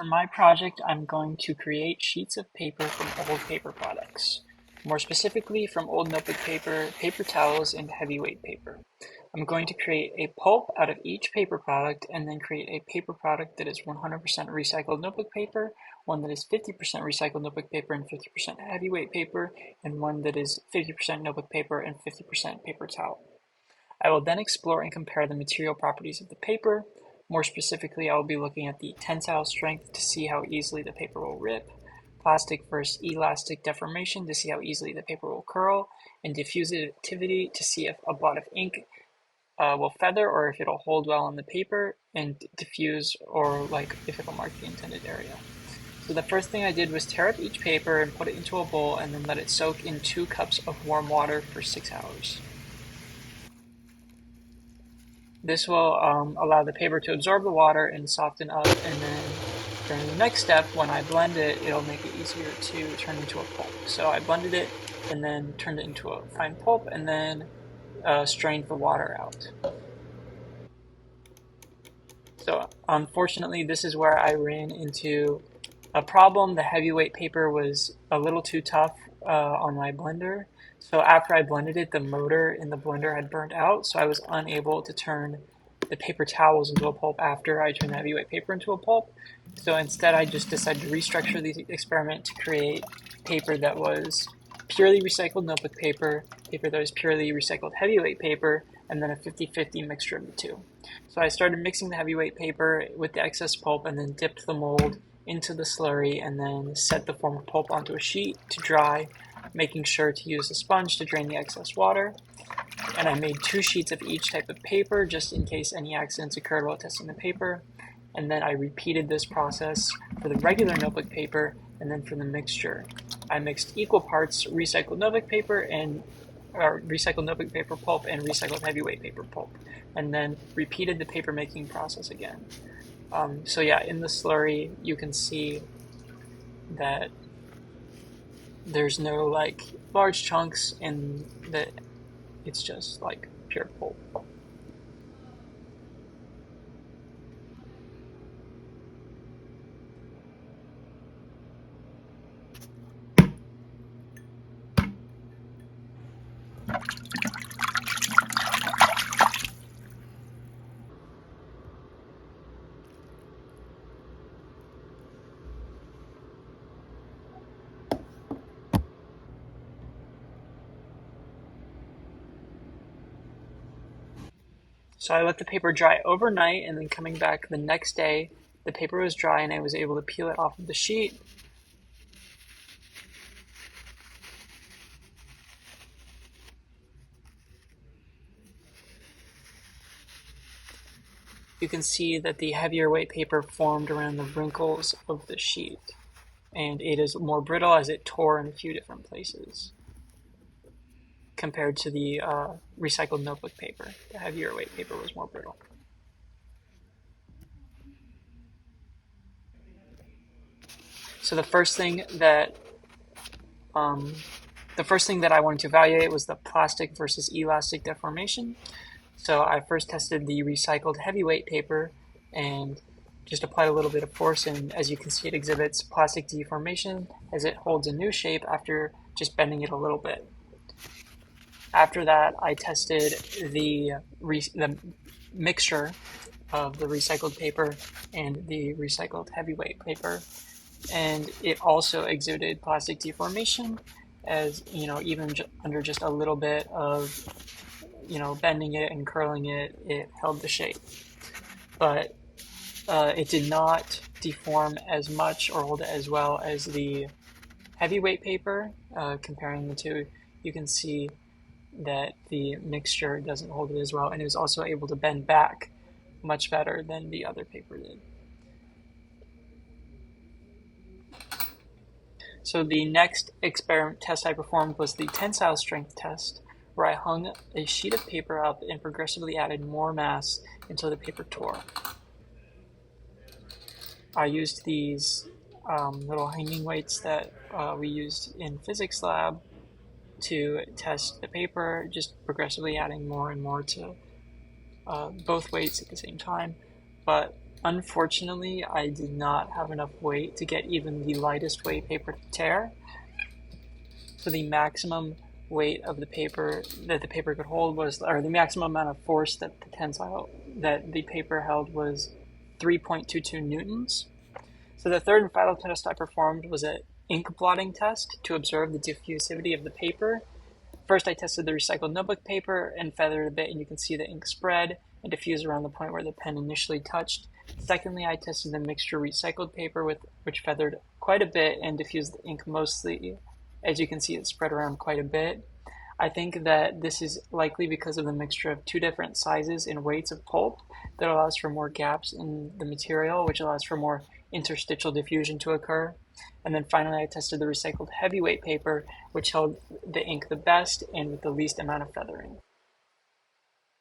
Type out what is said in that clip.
For my project, I'm going to create sheets of paper from old paper products. More specifically, from old notebook paper, paper towels, and heavyweight paper. I'm going to create a pulp out of each paper product and then create a paper product that is 100% recycled notebook paper, one that is 50% recycled notebook paper and 50% heavyweight paper, and one that is 50% notebook paper and 50% paper towel. I will then explore and compare the material properties of the paper. More specifically, I will be looking at the tensile strength to see how easily the paper will rip, plastic versus elastic deformation to see how easily the paper will curl, and diffusivity to see if a blot of ink will feather or if it'll hold well on the paper and diffuse, or like if it'll mark the intended area. So the first thing I did was tear up each paper and put it into a bowl and then let it soak in 2 cups of warm water for 6 hours. This will allow the paper to absorb the water and soften up, and then during the next step, when I blend it, it'll make it easier to turn into a pulp. So I blended it and then turned it into a fine pulp and then strained the water out. So unfortunately, this is where I ran into a problem. The heavyweight paper was a little too tough on my blender. So after I blended it, the motor in the blender had burnt out, so I was unable to turn the paper towels into a pulp after I turned the heavyweight paper into a pulp. So instead, I just decided to restructure the experiment to create paper that was purely recycled notebook paper, paper that was purely recycled heavyweight paper, and then a 50-50 mixture of the two. So I started mixing the heavyweight paper with the excess pulp and then dipped the mold into the slurry and then set the former pulp onto a sheet to dry, making sure to use a sponge to drain the excess water. And I made 2 sheets of each type of paper just in case any accidents occurred while testing the paper. And then I repeated this process for the regular notebook paper and then for the mixture. I mixed equal parts recycled notebook paper and recycled notebook paper pulp and recycled heavyweight paper pulp, and then repeated the paper making process again. So yeah, in the slurry, you can see that there's no like large chunks and that it's just like pure pulp. So I let the paper dry overnight, and then coming back the next day, the paper was dry and I was able to peel it off of the sheet. You can see that the heavier weight paper formed around the wrinkles of the sheet, and it is more brittle as it tore in a few different places compared to the recycled notebook paper. The heavier weight paper was more brittle. So the first thing that I wanted to evaluate was the plastic versus elastic deformation. So I first tested the recycled heavyweight paper and just applied a little bit of force, and as you can see, it exhibits plastic deformation as it holds a new shape after just bending it a little bit. After that, I tested the mixture of the recycled paper and the recycled heavyweight paper, and it also exuded plastic deformation, as you know, even under just a little bit of bending it and curling it, it held the shape. But it did not deform as much or hold it as well as the heavyweight paper. Comparing the two, you can see that the mixture doesn't hold it as well, and it was also able to bend back much better than the other paper did. So the next experiment test I performed was the tensile strength test, where I hung a sheet of paper up and progressively added more mass until the paper tore. I used these little hanging weights that we used in physics lab to test the paper, just progressively adding more and more to both weights at the same time. But Unfortunately, I did not have enough weight to get even the lightest weight paper to tear. So the maximum weight of the paper that the paper could hold was, or the maximum amount of force that the tensile that the paper held was 3.22 newtons. So the third and final test I performed was an ink blotting test to observe the diffusivity of the paper. First, I tested the recycled notebook paper and feathered a bit, and you can see the ink spread and diffuse around the point where the pen initially touched. Secondly, I tested the mixture recycled paper, which feathered quite a bit and diffused the ink mostly. As you can see, it spread around quite a bit. I think that this is likely because of the mixture of two different sizes and weights of pulp that allows for more gaps in the material, which allows for more interstitial diffusion to occur. And then finally, I tested the recycled heavyweight paper, which held the ink the best and with the least amount of feathering.